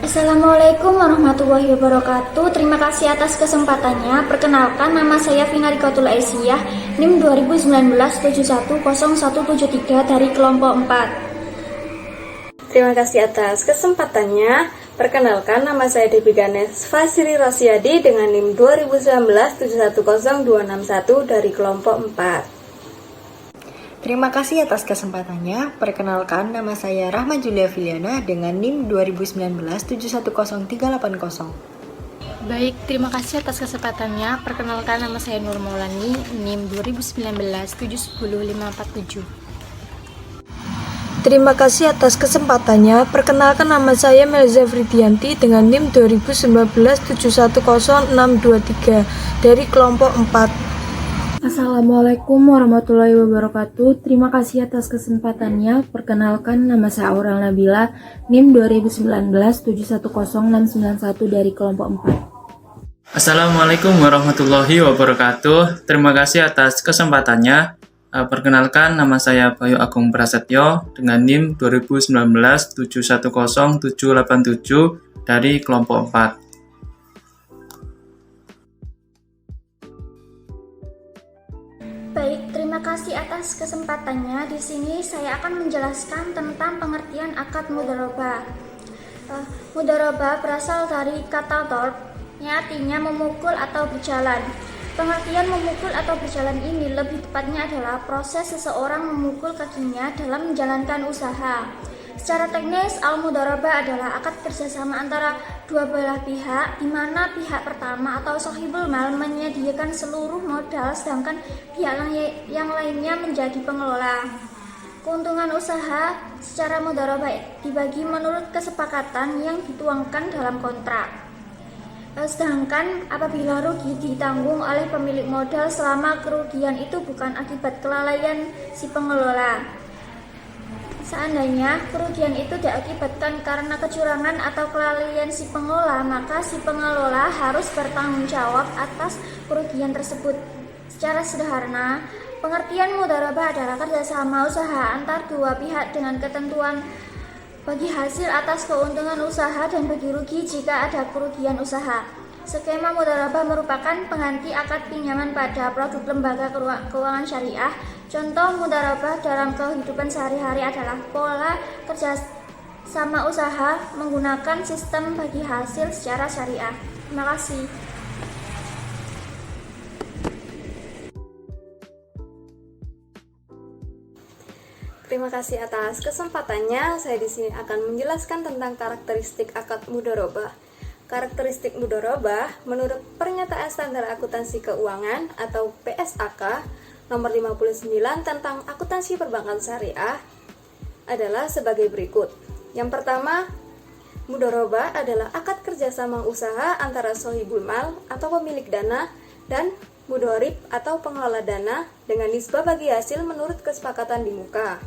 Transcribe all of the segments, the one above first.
Assalamualaikum warahmatullahi wabarakatuh. Terima kasih atas kesempatannya. Perkenalkan, nama saya Vina Rikotul Aisyah, NIM 2019-710173 dari kelompok 4. Terima kasih atas kesempatannya. Perkenalkan, nama saya Debbie Ganes Fasiri Rosyadi dengan NIM 2019-710261 dari kelompok 4. Terima kasih atas kesempatannya. Perkenalkan, nama saya Rahma Julia Filiana dengan NIM 2019-710380. Baik, terima kasih atas kesempatannya. Perkenalkan, nama saya Nur Maulani, NIM 2019-710547. Terima kasih atas kesempatannya. Perkenalkan, nama saya Melza Fridianti dengan NIM 2019-710623 dari kelompok 4. Assalamualaikum warahmatullahi wabarakatuh. Terima kasih atas kesempatannya. Perkenalkan, nama saya Aurel Nabila, NIM 2019-710691 dari kelompok 4. Assalamualaikum warahmatullahi wabarakatuh. Terima kasih atas kesempatannya. Perkenalkan, nama saya Bayu Agung Prasetyo dengan NIM 2019-710787 dari kelompok 4. Baik, terima kasih atas kesempatannya. Di sini saya akan menjelaskan tentang pengertian akad mudharabah. Mudharabah berasal dari kata darb, yang artinya memukul atau berjalan. Pengertian memukul atau berjalan ini lebih tepatnya adalah proses seseorang memukul kakinya dalam menjalankan usaha. Secara teknis, al-mudharabah adalah akad kerjasama antara dua belah pihak, di mana pihak pertama atau sahibul mal menyediakan seluruh modal, sedangkan pihak yang lainnya menjadi pengelola. Keuntungan usaha secara mudharabah dibagi menurut kesepakatan yang dituangkan dalam kontrak. Sedangkan apabila rugi ditanggung oleh pemilik modal selama kerugian itu bukan akibat kelalaian si pengelola. Seandainya kerugian itu diakibatkan karena kecurangan atau kelalaian si pengelola, maka si pengelola harus bertanggung jawab atas kerugian tersebut. Secara sederhana, pengertian mudharabah adalah kerjasama usaha antar dua pihak dengan ketentuan bagi hasil atas keuntungan usaha dan bagi rugi jika ada kerugian usaha. Skema mudharabah merupakan pengganti akad pinjaman pada produk lembaga keuangan syariah. Contoh mudharabah dalam kehidupan sehari-hari adalah pola kerja sama usaha menggunakan sistem bagi hasil secara syariah. Terima kasih. Terima kasih atas kesempatannya. Saya di sini akan menjelaskan tentang karakteristik akad mudharabah. Karakteristik mudharabah menurut Pernyataan Standar Akuntansi Keuangan atau PSAK nomor 59 tentang akuntansi perbankan syariah adalah sebagai berikut. Yang pertama, mudharabah adalah akad kerjasama usaha antara sohibul mal atau pemilik dana dan mudharib atau pengelola dana dengan nisbah bagi hasil menurut kesepakatan di muka.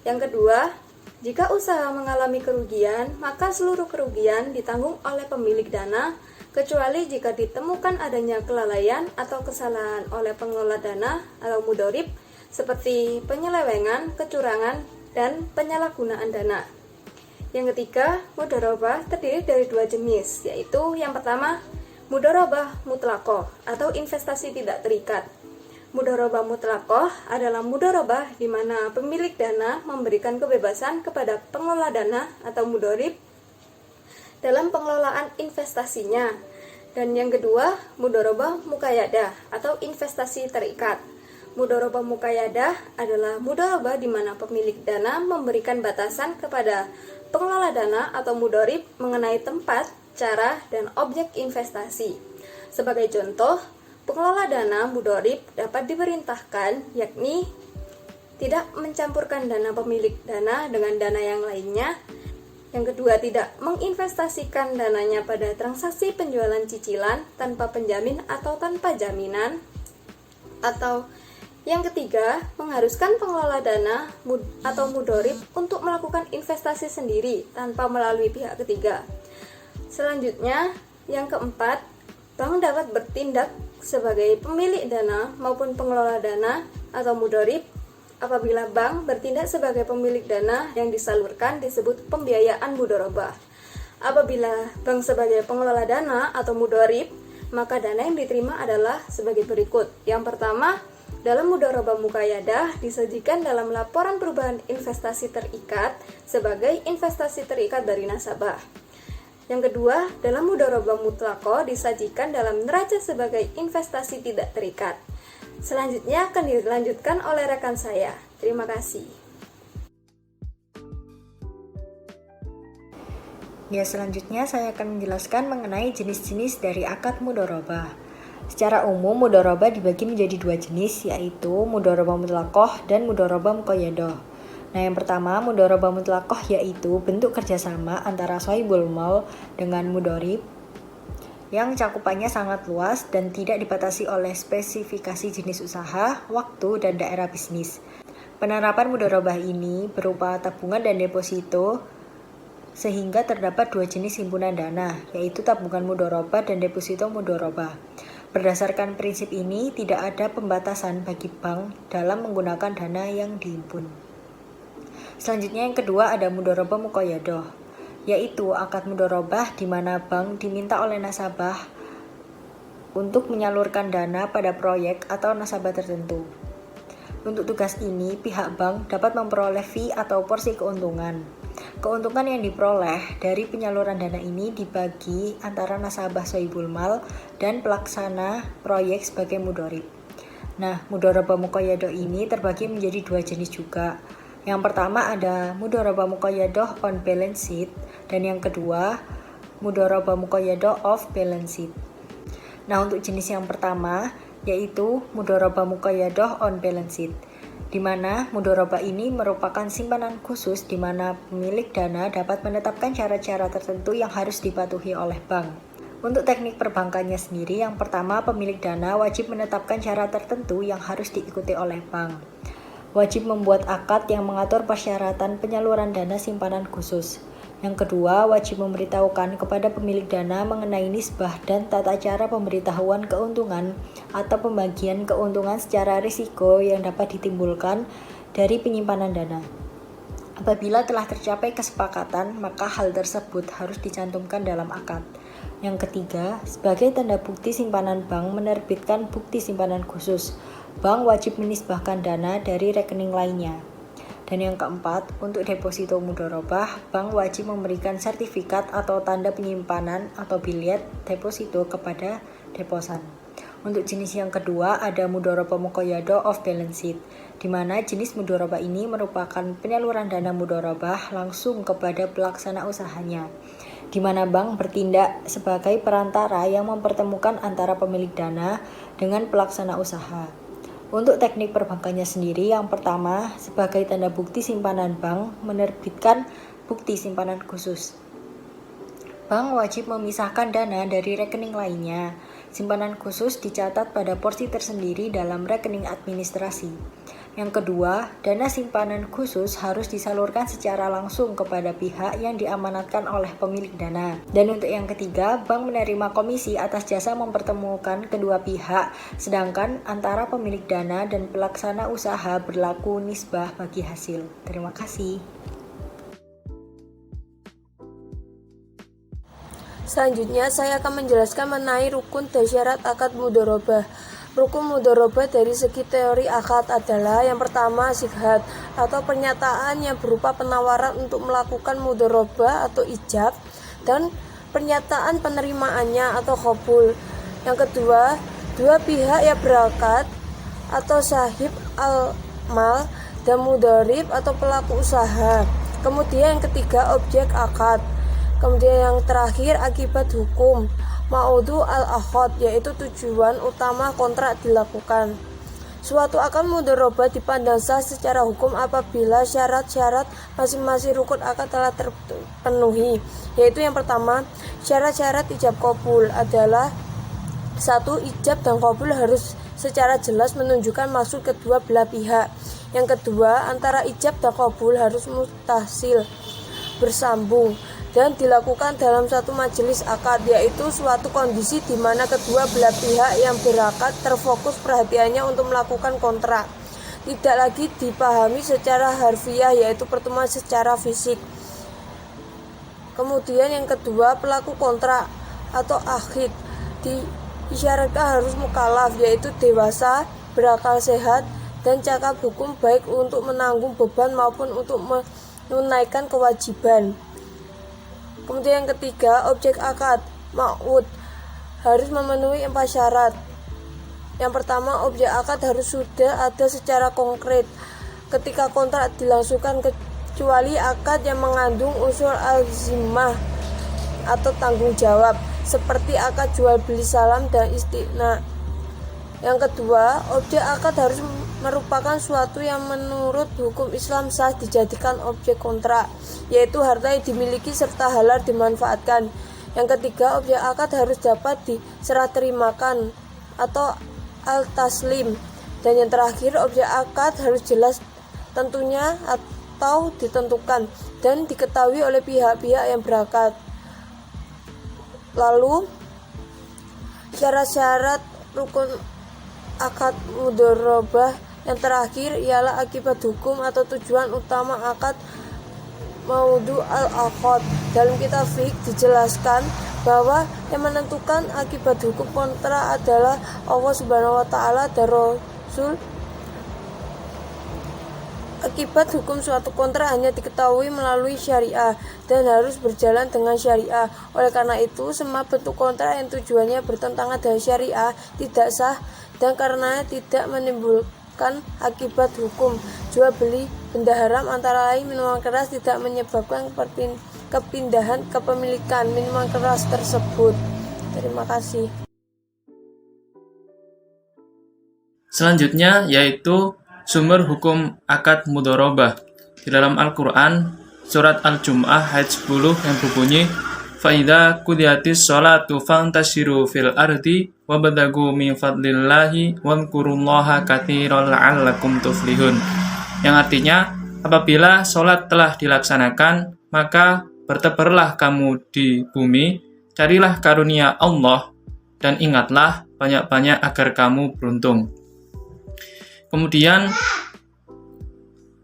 Yang kedua, jika usaha mengalami kerugian, maka seluruh kerugian ditanggung oleh pemilik dana, kecuali jika ditemukan adanya kelalaian atau kesalahan oleh pengelola dana atau mudharib, seperti penyelewengan, kecurangan, dan penyalahgunaan dana. Yang ketiga, mudharabah terdiri dari dua jenis, yaitu yang pertama, mudharabah mutlaqah atau investasi tidak terikat. Mudharabah mutlaqah adalah mudharabah di mana pemilik dana memberikan kebebasan kepada pengelola dana atau mudharib dalam pengelolaan investasinya. Dan yang kedua, mudharabah muqayyadah atau investasi terikat. Mudharabah muqayyadah adalah mudharabah di mana pemilik dana memberikan batasan kepada pengelola dana atau mudharib mengenai tempat, cara, dan objek investasi. Sebagai contoh, pengelola dana mudharib dapat diperintahkan, yakni tidak mencampurkan dana pemilik dana dengan dana yang lainnya. Yang kedua, tidak menginvestasikan dananya pada transaksi penjualan cicilan tanpa penjamin atau tanpa jaminan. Atau yang ketiga, mengharuskan pengelola dana atau mudharib untuk melakukan investasi sendiri tanpa melalui pihak ketiga. Selanjutnya, yang keempat, bank dapat bertindak sebagai pemilik dana maupun pengelola dana atau mudharib apabila bank bertindak sebagai pemilik dana yang disalurkan disebut pembiayaan mudharabah. Apabila bank sebagai pengelola dana atau mudharib, maka dana yang diterima adalah sebagai berikut. Yang pertama, dalam mudharabah muqayyadah disajikan dalam laporan perubahan investasi terikat sebagai investasi terikat dari nasabah. Yang kedua, dalam mudharabah mutlaqah disajikan dalam neraca sebagai investasi tidak terikat. Selanjutnya akan dilanjutkan oleh rekan saya. Terima kasih. Ya, selanjutnya saya akan menjelaskan mengenai jenis-jenis dari akad mudharabah. Secara umum, mudharabah dibagi menjadi dua jenis, yaitu mudharabah mutlaqah dan mudharabah muqayyadah. Nah, yang pertama, mudharabah mutlaqah yaitu bentuk kerjasama antara shahibul mal dengan mudharib yang cakupannya sangat luas dan tidak dibatasi oleh spesifikasi jenis usaha, waktu, dan daerah bisnis. Penerapan mudharabah ini berupa tabungan dan deposito, sehingga terdapat dua jenis himpunan dana, yaitu tabungan mudharabah dan deposito mudharabah. Berdasarkan prinsip ini, tidak ada pembatasan bagi bank dalam menggunakan dana yang dihimpun. Selanjutnya yang kedua ada mudharabah muqayyadah, yaitu akad mudharabah di mana bank diminta oleh nasabah untuk menyalurkan dana pada proyek atau nasabah tertentu. Untuk tugas ini, pihak bank dapat memperoleh fee atau porsi keuntungan. Keuntungan yang diperoleh dari penyaluran dana ini dibagi antara nasabah shahibul mal dan pelaksana proyek sebagai mudharib. Nah, mudharabah muqayyadah ini terbagi menjadi dua jenis juga. Yang pertama ada mudharabah muqayyadah on balance sheet dan yang kedua mudharabah muqayyadah off balance sheet. Nah, untuk jenis yang pertama yaitu mudharabah muqayyadah on balance sheet, di mana mudharabah ini merupakan simpanan khusus di mana pemilik dana dapat menetapkan cara-cara tertentu yang harus dipatuhi oleh bank. Untuk teknik perbankannya sendiri, yang pertama pemilik dana wajib menetapkan cara tertentu yang harus diikuti oleh bank. Wajib membuat akad yang mengatur persyaratan penyaluran dana simpanan khusus. Yang kedua, wajib memberitahukan kepada pemilik dana mengenai nisbah dan tata cara pemberitahuan keuntungan atau pembagian keuntungan secara risiko yang dapat ditimbulkan dari penyimpanan dana. Apabila telah tercapai kesepakatan, maka hal tersebut harus dicantumkan dalam akad. Yang ketiga, sebagai tanda bukti simpanan bank menerbitkan bukti simpanan khusus. Bank wajib menisbahkan dana dari rekening lainnya. Dan yang keempat, untuk deposito mudharabah, bank wajib memberikan sertifikat atau tanda penyimpanan atau bilet deposito kepada deposan. Untuk jenis yang kedua ada mudharabah muqayyadah off balance sheet, di mana jenis mudharabah ini merupakan penyaluran dana mudharabah langsung kepada pelaksana usahanya, di mana bank bertindak sebagai perantara yang mempertemukan antara pemilik dana dengan pelaksana usaha. Untuk teknik perbankannya sendiri, yang pertama, sebagai tanda bukti simpanan bank menerbitkan bukti simpanan khusus. Bank wajib memisahkan dana dari rekening lainnya. Simpanan khusus dicatat pada porsi tersendiri dalam rekening administrasi. Yang kedua, dana simpanan khusus harus disalurkan secara langsung kepada pihak yang diamanatkan oleh pemilik dana. Dan untuk yang ketiga, bank menerima komisi atas jasa mempertemukan kedua pihak, sedangkan antara pemilik dana dan pelaksana usaha berlaku nisbah bagi hasil. Terima kasih. Selanjutnya saya akan menjelaskan mengenai rukun dan syarat akad mudharabah. Rukun mudharabah dari segi teori akad adalah yang pertama sighah atau pernyataan yang berupa penawaran untuk melakukan mudharabah atau ijab dan pernyataan penerimaannya atau qabul. Yang kedua, dua pihak yang berakad atau sahib al-mal dan mudharib atau pelaku usaha. Kemudian yang ketiga, objek akad. Kemudian yang terakhir, akibat hukum ma'udhu al-akhad, yaitu tujuan utama kontrak dilakukan. Suatu akad mudharabah dipandang sah secara hukum apabila syarat-syarat masing-masing rukun akad telah terpenuhi, yaitu yang pertama, syarat-syarat ijab qabul adalah 1. Ijab dan qabul harus secara jelas menunjukkan maksud kedua belah pihak. Yang kedua, antara ijab dan qabul harus muttasil, bersambung, dan dilakukan dalam satu majelis akad, yaitu suatu kondisi di mana kedua belah pihak yang berakad terfokus perhatiannya untuk melakukan kontrak. Tidak lagi dipahami secara harfiah, yaitu pertemuan secara fisik. Kemudian yang kedua, pelaku kontrak atau akhid disyaratkan harus mukallaf, yaitu dewasa, berakal sehat, dan cakap hukum baik untuk menanggung beban maupun untuk menunaikan kewajiban. Kemudian yang ketiga, objek akad ma'ud harus memenuhi 4 syarat. Yang pertama, objek akad harus sudah ada secara konkret ketika kontrak dilangsungkan, kecuali akad yang mengandung unsur al-zimmah atau tanggung jawab, seperti akad jual beli salam dan istighna. Yang kedua, objek akad harus merupakan suatu yang menurut hukum Islam sah dijadikan objek kontrak, yaitu harta yang dimiliki serta halal dimanfaatkan. Yang ketiga, objek akad harus dapat diserah terimakan atau al-taslim. Dan yang terakhir, objek akad harus jelas tentunya atau ditentukan dan diketahui oleh pihak-pihak yang berakad. Lalu, syarat-syarat rukun akad mudharabah yang terakhir ialah akibat hukum atau tujuan utama akad maudhu al-aqad. Dalam kitab fiqh dijelaskan bahwa yang menentukan akibat hukum kontrak adalah Allah Subhanahu wa taala dan Rasul. Akibat hukum suatu kontrak hanya diketahui melalui syariah dan harus berjalan dengan syariah. Oleh karena itu, semua bentuk kontrak yang tujuannya bertentangan dengan syariah tidak sah, dan karena tidak menimbulkan akibat hukum. Jual beli benda haram antara lain minuman keras tidak menyebabkan kepindahan kepemilikan minuman keras tersebut. Terima kasih. Selanjutnya yaitu sumber hukum akad mudharabah. Di dalam Al-Quran, surat Al-Jum'ah ayat 10 yang berbunyi, فَإِذَا قُضِيَتِ الصَّلَاةُ فَانْتَشِرُوا فِي الْأَرْضِ وَابْتَغُوا مِنْ فَضْلِ اللَّهِ وَاذْكُرُوا اللَّهَ كَثِيرًا لَعَلَّكُمْ تُفْلِحُونَ. Yang artinya, apabila sholat telah dilaksanakan, maka bertebarlah kamu di bumi, carilah karunia Allah, dan ingatlah banyak-banyak agar kamu beruntung. Kemudian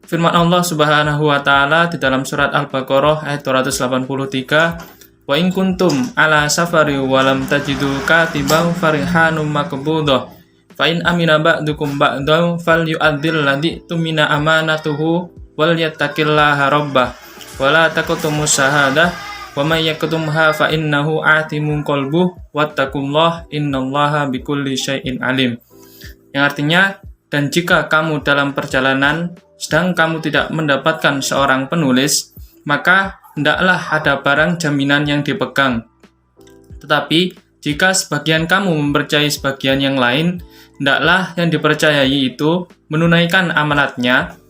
firman Allah Subhanahu wa taala di dalam surat Al-Baqarah ayat 283, "Wa in kuntum ala safari wa lam tajidu katiban farihanum maqbudah fa in amina ba'dukum ba'dan falyu'addil ladzi tumina amanatuhu wal yattaqillaha rabbah wa la taqtumus syahadah wa may yaktumha fa innahu atimun qalbuh wattaqullaha innallaha bikulli syai'in alim." Yang artinya, dan jika kamu dalam perjalanan sedang kamu tidak mendapatkan seorang penulis, maka hendaklah ada barang jaminan yang dipegang. Tetapi jika sebagian kamu mempercayai sebagian yang lain, hendaklah yang dipercayai itu menunaikan amanatnya,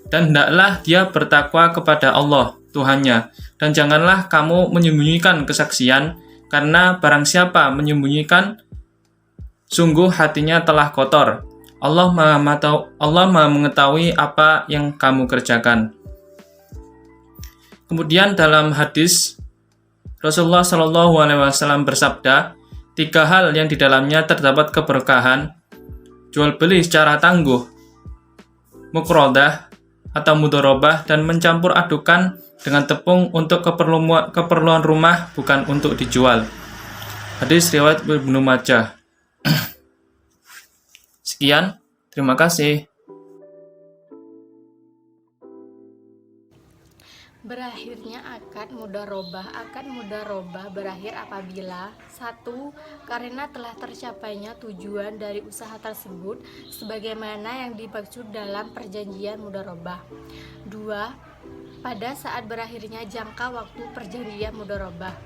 dan hendaklah dia bertakwa kepada Allah Tuhannya, dan janganlah kamu menyembunyikan kesaksian, karena barang siapa menyembunyikan, sungguh hatinya telah kotor. Allah Maha mengetahui apa yang kamu kerjakan. Kemudian dalam hadis, Rasulullah SAW bersabda, 3 hal yang di dalamnya terdapat keberkahan: jual beli secara tangguh, muqradah atau mudharabah, dan mencampur adukan dengan tepung untuk keperluan rumah, bukan untuk dijual. Hadis riwayat Ibnu Majah. Sekian, terima kasih. Berakhirnya akad mudharabah. Akad mudharabah berakhir apabila 1. Karena telah tercapainya tujuan dari usaha tersebut sebagaimana yang dimaksud dalam perjanjian mudharabah. 2. Pada saat berakhirnya jangka waktu perjanjian mudharabah.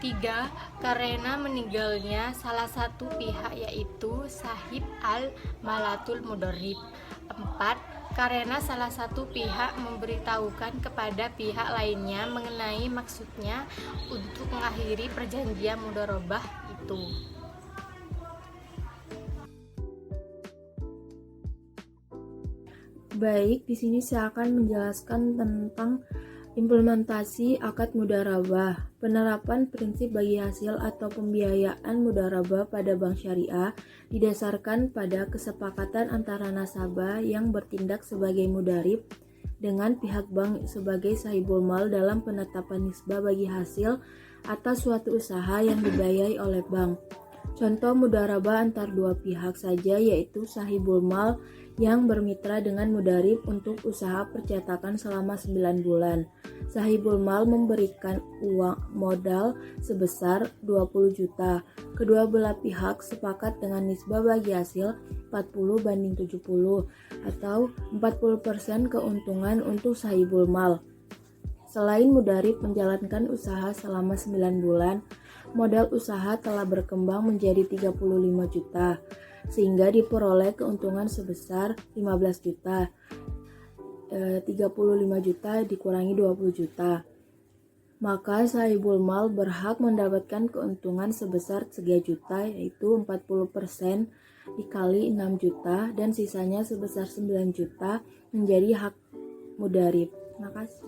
3. Karena meninggalnya salah satu pihak yaitu sahib al-malatul mudharib. 4. Karena salah satu pihak memberitahukan kepada pihak lainnya mengenai maksudnya untuk mengakhiri perjanjian mudharabah itu. Baik, di sini saya akan menjelaskan tentang implementasi akad mudharabah. Penerapan prinsip bagi hasil atau pembiayaan mudharabah pada bank syariah didasarkan pada kesepakatan antara nasabah yang bertindak sebagai mudharib dengan pihak bank sebagai sahibul mal dalam penetapan nisbah bagi hasil atas suatu usaha yang dibiayai oleh bank. Contoh mudharabah antar dua pihak saja yaitu sahibul mal yang bermitra dengan mudarib untuk usaha percetakan selama 9 bulan. Sahibul mal memberikan uang modal sebesar 20 juta. Kedua belah pihak sepakat dengan nisbah bagi hasil 40/70 atau 40% keuntungan untuk sahibul mal. Selain mudarib menjalankan usaha selama 9 bulan, modal usaha telah berkembang menjadi 35 juta, sehingga diperoleh keuntungan sebesar 15 juta. 35 juta dikurangi 20 juta. Maka sahibul mal berhak mendapatkan keuntungan sebesar 3 juta, yaitu 40% dikali 6 juta, dan sisanya sebesar 9 juta menjadi hak mudarib. Terima kasih.